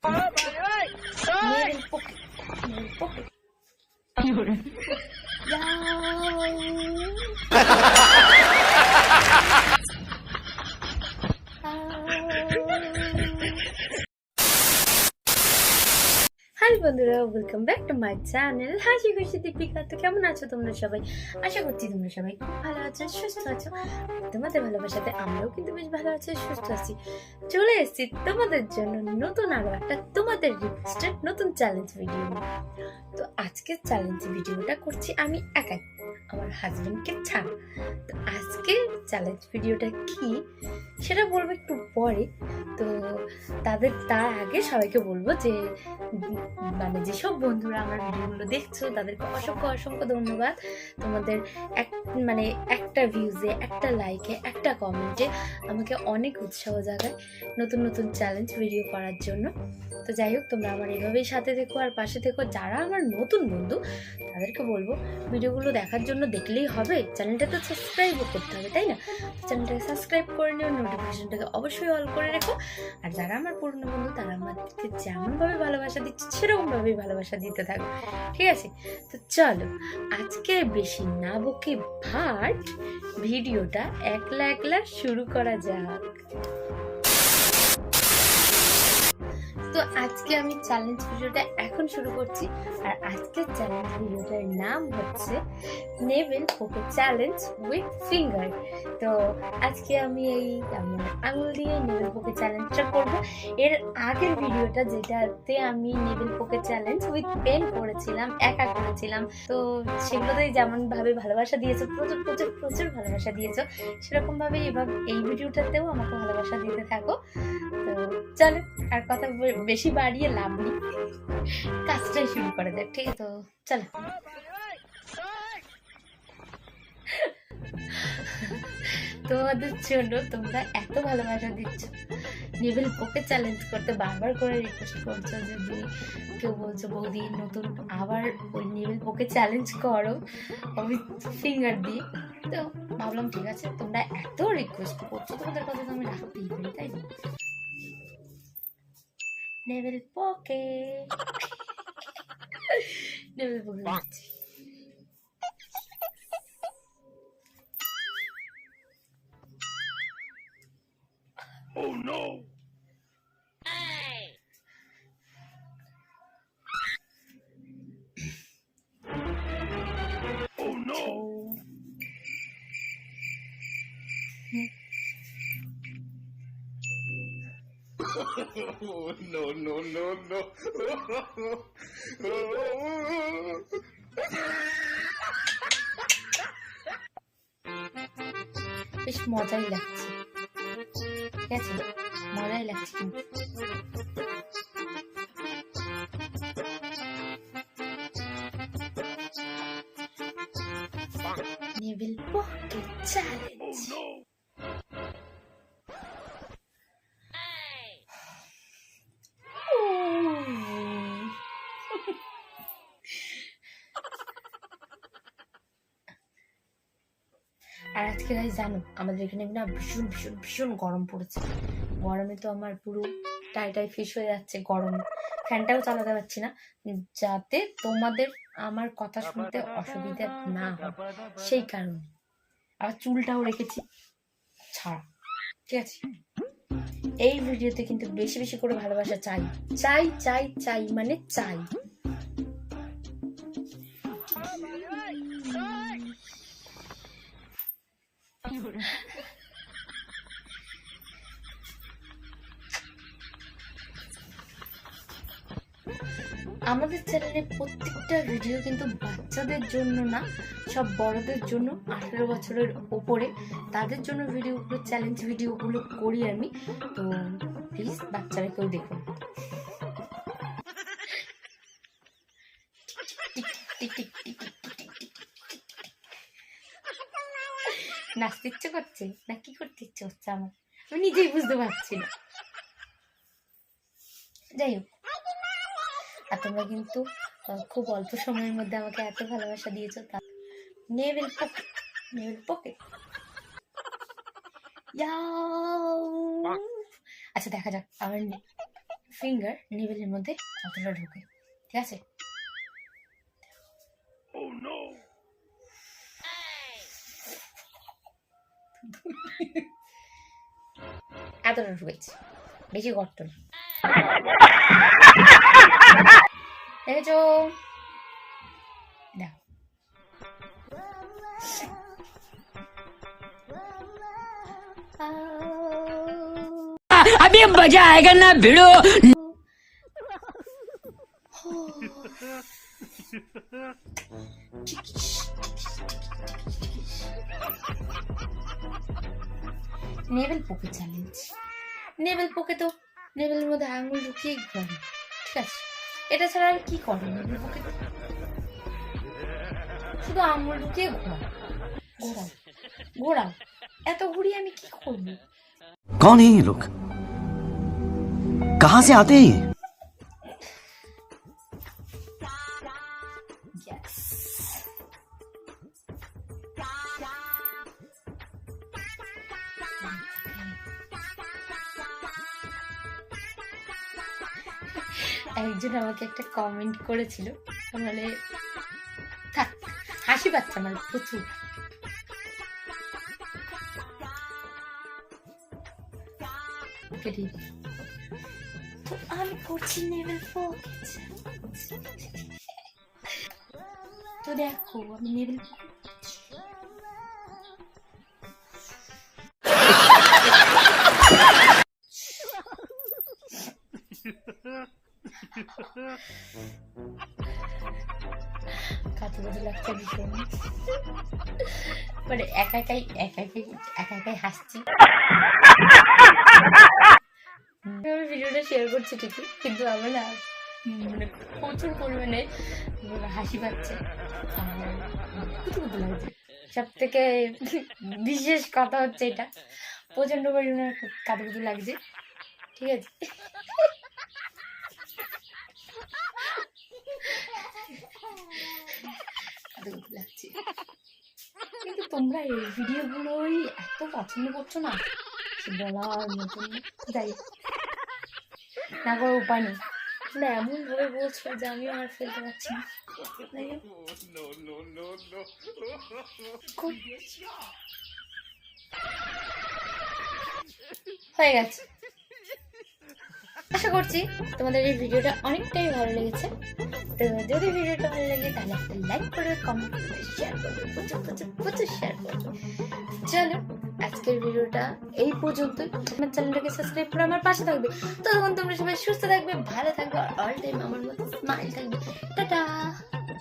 Naval পোকে, naval পোকে। High বন্ধুরা, welcome back to my channel হাসি খুশি দীপিকা। তো কেমন আছো তোমরা সবাই? আশা করছি তোমরা সবাই খুব ভালো আছো, সুস্থ আছো। তোমাদের ভালোবাসাতে আমরাও কিন্তু বেশ ভালো আছি, সুস্থ আছি। চলে এসেছি তোমাদের জন্য নতুন আরো একটা তোমাদের রিকোয়েস্টেড নতুন চ্যালেঞ্জ ভিডিও। তো আজকের চ্যালেঞ্জ ভিডিওটা করছি আমি একাই, আমার হাজবেন্ডকে ছাড়া। তো আজকের চ্যালেঞ্জ ভিডিওটা কি সেটা বলবো একটু পরে। তো তার আগে সবাইকে বলবো যে মানে যেসব বন্ধুরা আমার ভিডিওগুলো দেখছো তাদেরকে অসংখ্য অসংখ্য ধন্যবাদ। তোমাদের একটা ভিউজে, একটা লাইকে, একটা কমেন্টে আমাকে অনেক উৎসাহ জাগায় নতুন নতুন চ্যালেঞ্জ ভিডিও করার জন্য। তো যাই হোক, তোমরা আমার এভাবেই সাথে থেকো আর পাশে থেকো। যারা আমার নতুন বন্ধু তাদেরকে বলবো ভিডিওগুলো দেখার জন্য দেখলেই হবে, চ্যানেলটা তো সাবস্ক্রাইবও করতে হবে, তাই না? চ্যানেলটাকে সাবস্ক্রাইব করে নিও, নোটিফিকেশনটাকে অবশ্যই অল করে রেখো। আর যারা আমার পুরনো বন্ধু তারা আমাদেরকে যেমনভাবে ভালোবাসা দিচ্ছে সেরকমভাবেই ভালোবাসা দিতে থাকো, ঠিক আছে? তো চলো আজকে বেশি না বকে ভাট ভিডিওটা একলা একলা শুরু করা যাক। তো আজকে আমি চ্যালেঞ্জ ভিডিওটা এখন শুরু করছি। আর আজকের চ্যালেঞ্জ ভিডিওটার নাম হচ্ছে নেভেল পোকে চ্যালেঞ্জ উইথ ফিঙ্গার। তো আজকে আমি এই আঙুল দিয়ে নেভেল পোকে চ্যালেঞ্জটা করব। এর আগের ভিডিওটা যেটাতে আমি নেভেল পোকে চ্যালেঞ্জ উইথ পেন করেছিলাম, একা করেছিলাম, তো সেগুলোতেই যেমন ভাবে ভালোবাসা দিয়েছো, প্রচুর প্রচুর প্রচুর ভালোবাসা দিয়েছো, সেরকম ভাবে এই ভিডিওটাতেও আমাকে ভালোবাসা দিতে থাকো। তো চলো আর কথা বেশি বাড়িয়ে লাভ নেই, কাজটাই শুরু করা যাক, ঠিক আছে? তো চলো। তোমাদের জন্য তোমরা এত ভালোবাসা দিচ্ছ, নেভেল পোকে চ্যালেঞ্জ করতে বারবার করে রিকোয়েস্ট করছো, যদি কেউ বলছো বৌদি নতুন আবার ওই নেভেল পোকে চ্যালেঞ্জ করো ওই ফিঙ্গার দিয়ে। তো ভাবলাম ঠিক আছে, তোমরা এত রিকোয়েস্ট করছো, তোমাদের কথা তো আমি রাখতেই পারি, তাই না? নেভেল পোকে, নেভেল পোকে করছি। Oh no! Oh no! Oh, no, no, no, no. বেশ মজাই লাগছে, ঠিক আছে? মজাই লাগছে কিন্তু। নেভেল পোকে চ্যালেঞ্জ। আর আজকে গাইস জানো, আমাদের এখানে না ভীষণ ভীষণ ভীষণ গরম পড়েছে। গরমে তো আমার পুরো টাই ফিস হয়ে যাচ্ছে গরমে, ফ্যানটাও চালাতে পারছি না, যাতে তোমাদের আমার কথা শুনতে অসুবিধা না হয় সেই কারণে। আর চুলটাও রেখেছি ছাড়া, ঠিক আছে? এই ভিডিওতে কিন্তু বেশি বেশি করে ভালোবাসা চাই, চাই চাই চাই মানে চাই। আমাদের চ্যানেলে প্রত্যেকটা ভিডিও কিন্তু বাচ্চাদের জন্য না, সব বড়দের জন্য, 18 বছরের ওপরে তাদের জন্য ভিডিওগুলো, চ্যালেঞ্জ ভিডিওগুলো করি আমি। তো প্লিজ বাচ্চারা কেউ দেখুন। নাচতে ইচ্ছে করছে না কি করতে ইচ্ছে হচ্ছে আমার, আমি নিজেই বুঝতে পারছি না। যাই হোক, আর তোমরা কিন্তু খুব অল্প সময়ের মধ্যে আমাকে এত ভালোবাসা দিয়েছো। তা নেভেল পোকে, নেভেল পোকে। আচ্ছা দেখা যাক আমার ফিঙ্গার নেভেলের মধ্যে কতটা ঢোকে, ঠিক আছে? Oh no! এতটা ঢুকেছে, বেশি গর্ত না। দেখেছো? দেখো अभी मजा आएगा ना भिड़ो। নেভেল পোকে চ্যালেঞ্জ। নেভেল পোকে তো নেভেলের মধ্যে আঙুল ঢুকিয়ে ঘোরে, ঠিক আছে? এটা ছাড়া আর কি করে নেভেল পোকে? শুধু আঙুল ঢুকিয়ে ঘোরাও ঘোরাও ঘোরাও। এত ঘুরিয়ে আমি কি করবো? कौन है ये लोग? कहां से आते हैं ये? Yes. একজন আমাকে একটা কমেন্ট করেছিল, মানে থাক, হাসি পাচ্ছে আমার প্রচুর। তো আমি করছি নেভেল পোক। তো দেখো আমি নেভেল পোক কাছে কাছে লাগছে ভীষণ, মানে একা একাই হাসছি। আমি ভিডিওটা শেয়ার করছি ঠিকই, কিন্তু আমার না মানে প্রচুর পরিমাণে হাসি পাচ্ছে আর কুতুকুতু লাগছে। সব থেকে বিশেষ কথা হচ্ছে এটা, প্রচন্ড পরিমাণে কাতুকুতু লাগছে, ঠিক আছে? কাতুকুতু লাগছে, কিন্তু তোমরা এই ভিডিওগুলোই এত পছন্দ করছো না, বলার মতন। যাই না করে উপায় নেই, তোমরা এমন ভাবে বলছো যে আমিও আর ফেলতে পারছি না। No, no, no, no. হয়ে গেছে। আশা করছি তোমাদের এই ভিডিওটা অনেকটাই ভালো লেগেছে। তো যদি ভিডিওটা ভালো লাগে তাহলে একটা লাইক করবে, কমেন্ট করবে, শেয়ার করবে, প্রচুর শেয়ার করবে। চলো আজকের ভিডিওটা এই পর্যন্তই। আমার চ্যানেলটাকে সাবস্ক্রাইব করে আমার পাশে থাকবে। তখন তোমরা সবাই সুস্থ থাকবে, ভালো থাকবে, আর অল টাইম আমার মতো স্মাইল থাকবে। টাটা।